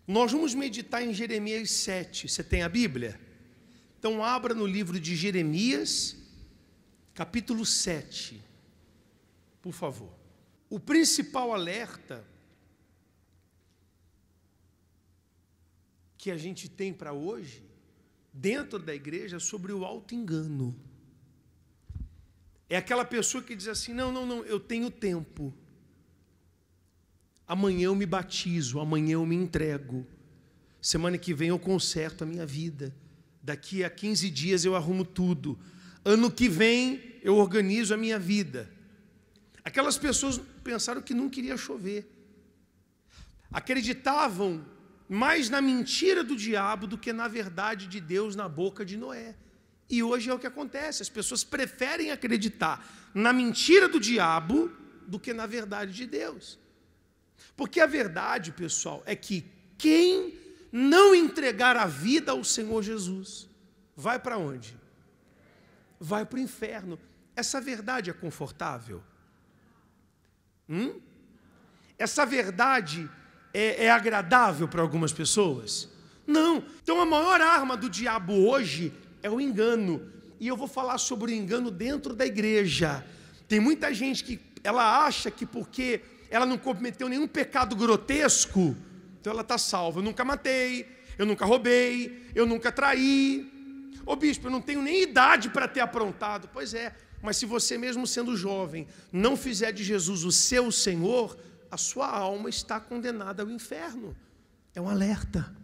Nós vamos meditar em Jeremias 7. Você tem a Bíblia? Então abra no livro de Jeremias, capítulo 7, por favor. O principal alerta que a gente tem para hoje, dentro da igreja, é sobre o auto-engano. É aquela pessoa que diz assim, não, eu tenho tempo. Amanhã eu me batizo, amanhã eu me entrego. Semana que vem eu conserto a minha vida. Daqui a 15 dias eu arrumo tudo. Ano que vem eu organizo a minha vida. Aquelas pessoas pensaram que não queria chover. Acreditavam mais na mentira do diabo do que na verdade de Deus na boca de Noé. E hoje é o que acontece. As pessoas preferem acreditar na mentira do diabo do que na verdade de Deus. Porque a verdade, pessoal, é que quem não entregar a vida ao Senhor Jesus, vai para onde? Vai para o inferno. Essa verdade é confortável? Essa verdade é agradável para algumas pessoas? Não. Então a maior arma do diabo hoje é o engano. E eu vou falar sobre o engano dentro da igreja. Tem muita gente que ela acha que porque ela não cometeu nenhum pecado grotesco, então ela está salva. Eu nunca matei, eu nunca roubei, eu nunca traí. Ô bispo, eu não tenho nem idade para ter aprontado. Pois é, mas se você mesmo sendo jovem não fizer de Jesus o seu Senhor, a sua alma está condenada ao inferno. É um alerta.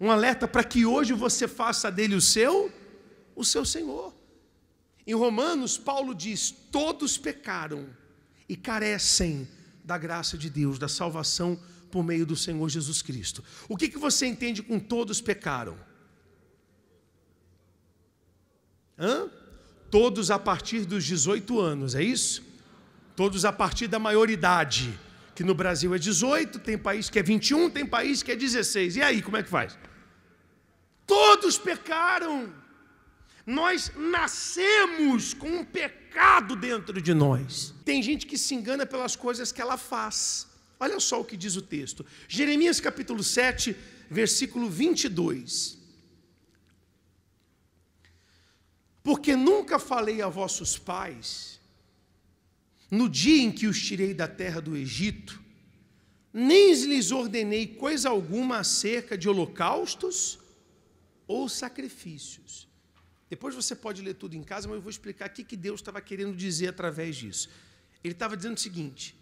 Um alerta para que hoje você faça dele o seu Senhor. Em Romanos, Paulo diz, todos pecaram e carecem da graça de Deus, da salvação por meio do Senhor Jesus Cristo. O que você entende com todos pecaram? Todos a partir dos 18 anos, é isso? Todos a partir da maioridade, que no Brasil é 18, tem país que é 21, tem país que é 16. E aí, como é que faz? Todos pecaram. Nós nascemos com um pecado dentro de nós. Tem gente que se engana pelas coisas que ela faz. Olha só o que diz o texto. Jeremias capítulo 7, versículo 22. Porque nunca falei a vossos pais, no dia em que os tirei da terra do Egito, nem lhes ordenei coisa alguma acerca de holocaustos ou sacrifícios. Depois você pode ler tudo em casa, mas eu vou explicar o que Deus estava querendo dizer através disso. Ele estava dizendo o seguinte,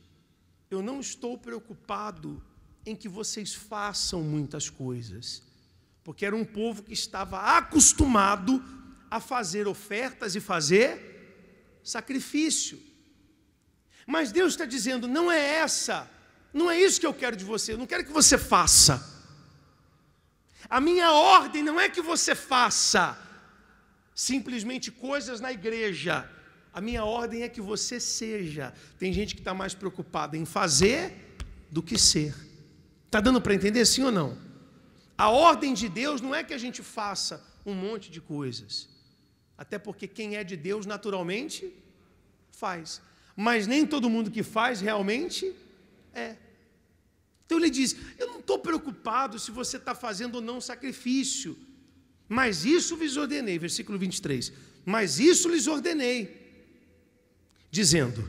eu não estou preocupado em que vocês façam muitas coisas, porque era um povo que estava acostumado a fazer ofertas e fazer sacrifício. Mas Deus está dizendo, não é isso que eu quero de você, eu não quero que você faça. A minha ordem não é que você faça simplesmente coisas na igreja. A minha ordem é que você seja. Tem gente que está mais preocupada em fazer do que ser. Está dando para entender sim ou não? A ordem de Deus não é que a gente faça um monte de coisas. Até porque quem é de Deus naturalmente faz. Mas nem todo mundo que faz realmente é. Então ele diz, eu não estou preocupado se você está fazendo ou não sacrifício. Mas isso lhes ordenei, versículo 23. Mas isso lhes ordenei, dizendo,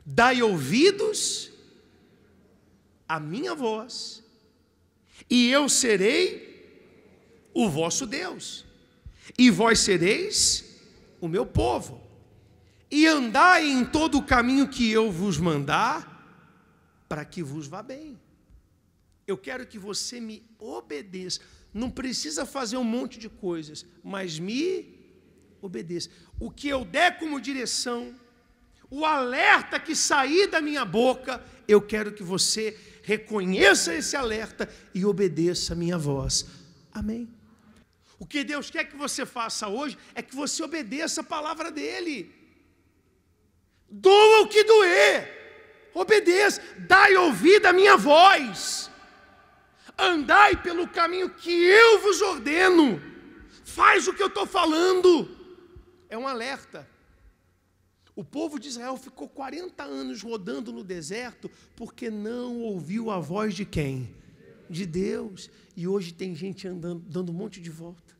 dai ouvidos à minha voz, e eu serei o vosso Deus, e vós sereis o meu povo, e andai em todo o caminho que eu vos mandar, para que vos vá bem. Eu quero que você me obedeça. Não precisa fazer um monte de coisas, mas me obedeça. O que eu der como direção, o alerta que sair da minha boca, eu quero que você reconheça esse alerta e obedeça a minha voz. Amém? O que Deus quer que você faça hoje é que você obedeça a palavra dEle. Doa o que doer, obedeça, dai ouvido à minha voz. Andai pelo caminho que eu vos ordeno. Faz o que eu estou falando. É um alerta. O povo de Israel ficou 40 anos rodando no deserto porque não ouviu a voz de quem? de Deus. E hoje tem gente andando, dando um monte de volta.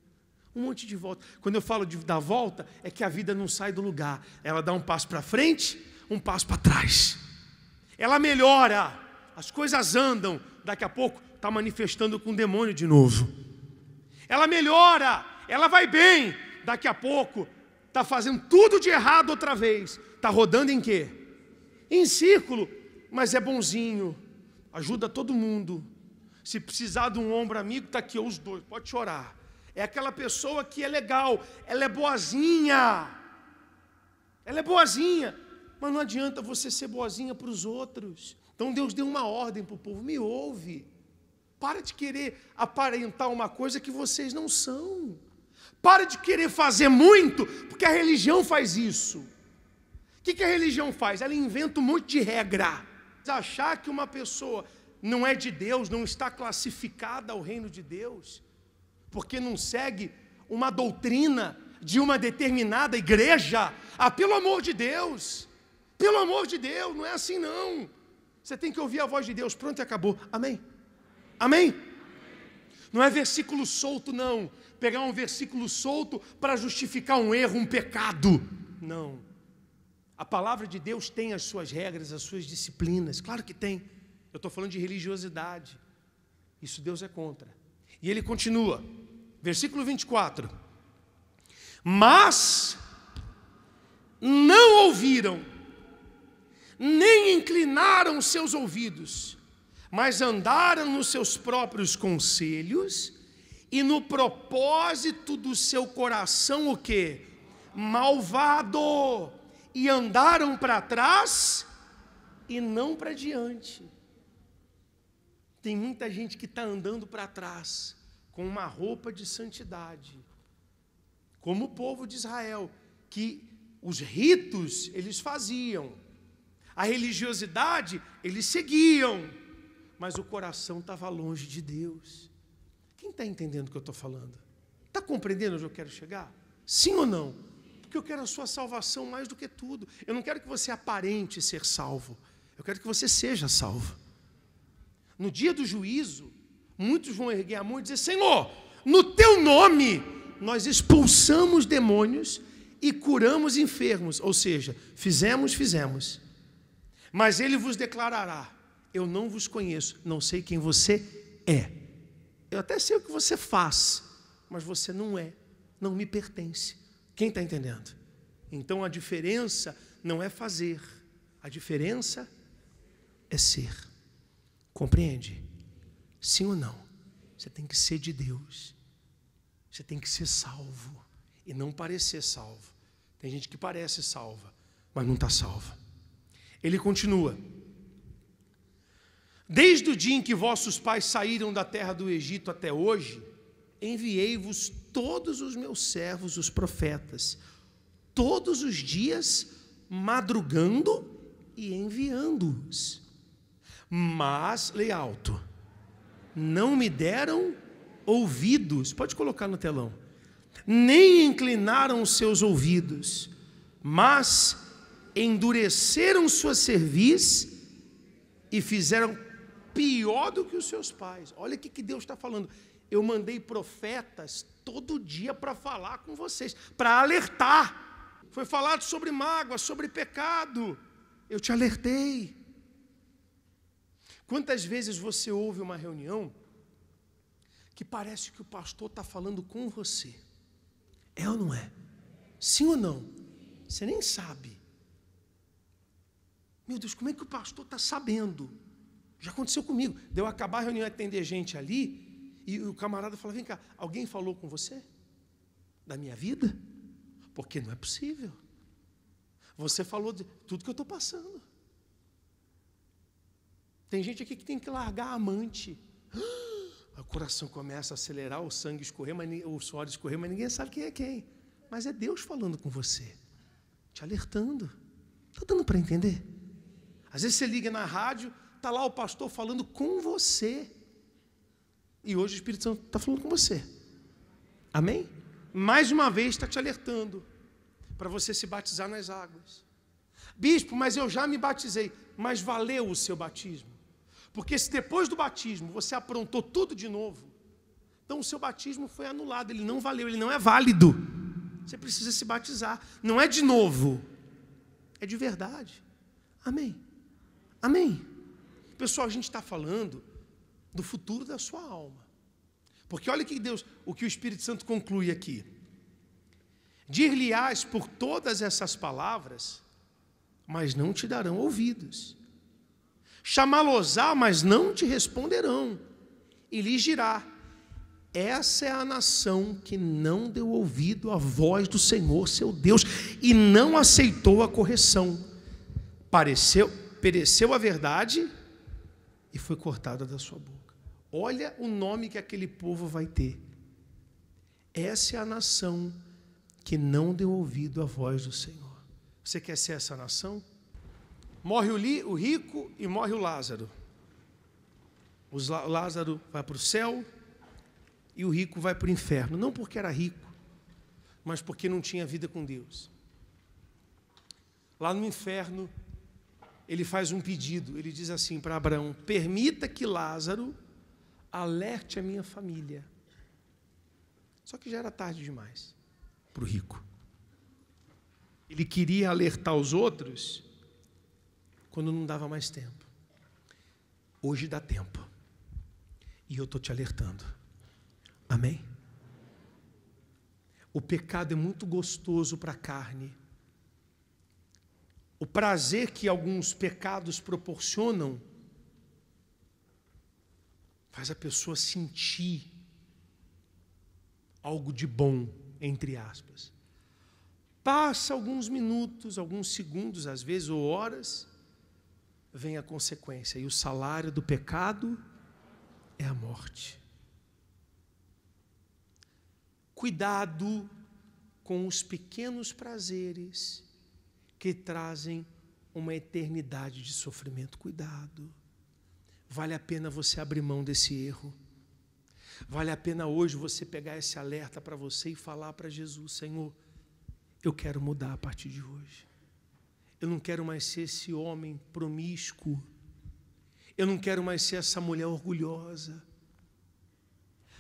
Um monte de volta. Quando eu falo de dar volta, é que a vida não sai do lugar. Ela dá um passo para frente, um passo para trás. Ela melhora, as coisas andam. Daqui a pouco está manifestando com o demônio de novo. Ela melhora, ela vai bem. Daqui a pouco está fazendo tudo de errado outra vez. Está rodando em quê? Em círculo, mas é bonzinho. Ajuda todo mundo. Se precisar de um ombro amigo, está aqui, os dois, pode chorar. É aquela pessoa que é legal, ela é boazinha. Ela é boazinha, mas não adianta você ser boazinha para os outros. Então Deus deu uma ordem para o povo, me ouve. Para de querer aparentar uma coisa que vocês não são. Para de querer fazer muito, porque a religião faz isso. O que a religião faz? Ela inventa um monte de regra. Achar que uma pessoa não é de Deus, não está classificada ao reino de Deus, porque não segue uma doutrina de uma determinada igreja. Pelo amor de Deus, não é assim não. Você tem que ouvir a voz de Deus, pronto e acabou. Amém? Amém? Não é versículo solto não, pegar um versículo solto para justificar um erro, um pecado. Não. A palavra de Deus tem as suas regras, as suas disciplinas, claro que tem. Eu estou falando de religiosidade, isso Deus é contra. E ele continua, versículo 24. Mas não ouviram, nem inclinaram seus ouvidos, mas andaram nos seus próprios conselhos e no propósito do seu coração o quê? Malvado. E andaram para trás e não para diante. Tem muita gente que está andando para trás, com uma roupa de santidade, como o povo de Israel, que os ritos eles faziam, a religiosidade eles seguiam, mas o coração estava longe de Deus. Quem está entendendo o que eu estou falando? Está compreendendo onde eu quero chegar? Sim ou não? Porque eu quero a sua salvação mais do que tudo. Eu não quero que você aparente ser salvo, eu quero que você seja salvo. No dia do juízo, muitos vão erguer a mão e dizer: Senhor, no teu nome nós expulsamos demônios e curamos enfermos. Ou seja, fizemos. Mas ele vos declarará: eu não vos conheço, não sei quem você é. Eu até sei o que você faz, mas você não é, não me pertence. Quem está entendendo? Então a diferença não é fazer, a diferença é ser. Compreende? Sim ou não? Você tem que ser de Deus. Você tem que ser salvo e não parecer salvo. Tem gente que parece salva, mas não está salva. Ele continua: desde o dia em que vossos pais saíram da terra do Egito até hoje, enviei-vos todos os meus servos, os profetas, todos os dias madrugando e enviando-os. Mas, leia alto, não me deram ouvidos, pode colocar no telão, nem inclinaram os seus ouvidos, mas endureceram sua cerviz e fizeram pior do que os seus pais. Olha o que Deus está falando. Eu mandei profetas todo dia para falar com vocês, para alertar. Foi falado sobre mágoa, sobre pecado. Eu te alertei. Quantas vezes você ouve uma reunião que parece que o pastor está falando com você? É ou não é? Sim ou não? Você nem sabe. Meu Deus, como é que o pastor está sabendo? Já aconteceu comigo. Deu acabar a reunião e atender gente ali, e o camarada falou: vem cá, alguém falou com você? Da minha vida? Porque não é possível. Você falou de tudo que eu estou passando. Tem gente aqui que tem que largar a amante. O coração começa a acelerar, o sangue escorrer, o suor escorrer, mas ninguém sabe quem é quem. Mas é Deus falando com você, te alertando. Está dando para entender? Às vezes você liga na rádio, está lá o pastor falando com você. E hoje o Espírito Santo está falando com você. Amém? Mais uma vez está te alertando para você se batizar nas águas. Bispo, mas eu já me batizei. Mas valeu o seu batismo? Porque se depois do batismo você aprontou tudo de novo, então o seu batismo foi anulado, ele não valeu, ele não é válido. Você precisa se batizar. Não é de novo, é de verdade. Amém? Amém? Pessoal, a gente está falando do futuro da sua alma. Porque olha o que o Espírito Santo conclui aqui. Dir-lhe-ás por todas essas palavras, mas não te darão ouvidos. Chamá-los-á, mas não te responderão. E lhes dirá: essa é a nação que não deu ouvido à voz do Senhor, seu Deus, e não aceitou a correção. Pereceu a verdade e foi cortada da sua boca. Olha o nome que aquele povo vai ter. Essa é a nação que não deu ouvido à voz do Senhor. Você quer ser essa nação? Morre o rico e morre o Lázaro. O Lázaro vai para o céu e o rico vai para o inferno. Não porque era rico, mas porque não tinha vida com Deus. Lá no inferno, ele faz um pedido. Ele diz assim para Abraão: permita que Lázaro alerte a minha família. Só que já era tarde demais para o rico. Ele queria alertar os outros quando não dava mais tempo. Hoje dá tempo. E eu estou te alertando. Amém? O pecado é muito gostoso para a carne. O prazer que alguns pecados proporcionam faz a pessoa sentir algo de bom, entre aspas. Passa alguns minutos, alguns segundos, às vezes, ou horas, vem a consequência. E o salário do pecado é a morte. Cuidado com os pequenos prazeres que trazem uma eternidade de sofrimento. Cuidado. Vale a pena você abrir mão desse erro. Vale a pena hoje você pegar esse alerta para você e falar para Jesus: Senhor, eu quero mudar a partir de hoje. Eu não quero mais ser esse homem promíscuo. Eu não quero mais ser essa mulher orgulhosa.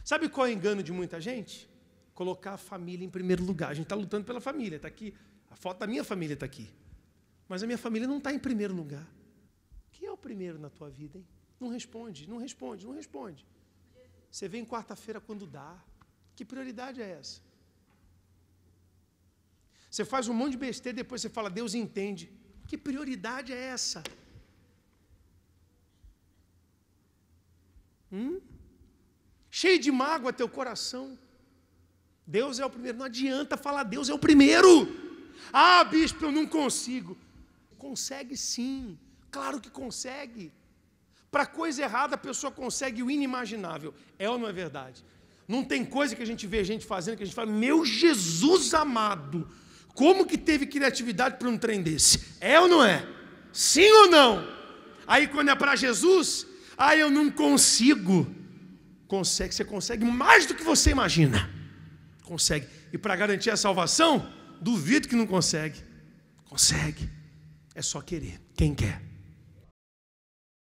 Sabe qual é o engano de muita gente? Colocar a família em primeiro lugar. A gente está lutando pela família, está aqui. A foto da minha família está aqui. Mas a minha família não está em primeiro lugar. Quem é o primeiro na tua vida, hein? Não responde, não responde, não responde. Você vem quarta-feira quando dá. Que prioridade é essa? Você faz um monte de besteira e depois você fala: Deus entende. Que prioridade é essa? Cheio de mágoa teu coração. Deus é o primeiro. Não adianta falar Deus é o primeiro. Ah, bispo, eu não consigo. Consegue sim. Claro que consegue. Para coisa errada a pessoa consegue o inimaginável. É ou não é verdade? Não tem coisa que a gente vê gente fazendo que a gente fala: meu Jesus amado, como que teve criatividade para um trem desse? É ou não é? Sim ou não? Aí quando é para Jesus, eu não consigo. Consegue, você consegue mais do que você imagina. Consegue. E para garantir a salvação, duvido que não consegue. Consegue. É só querer. Quem quer?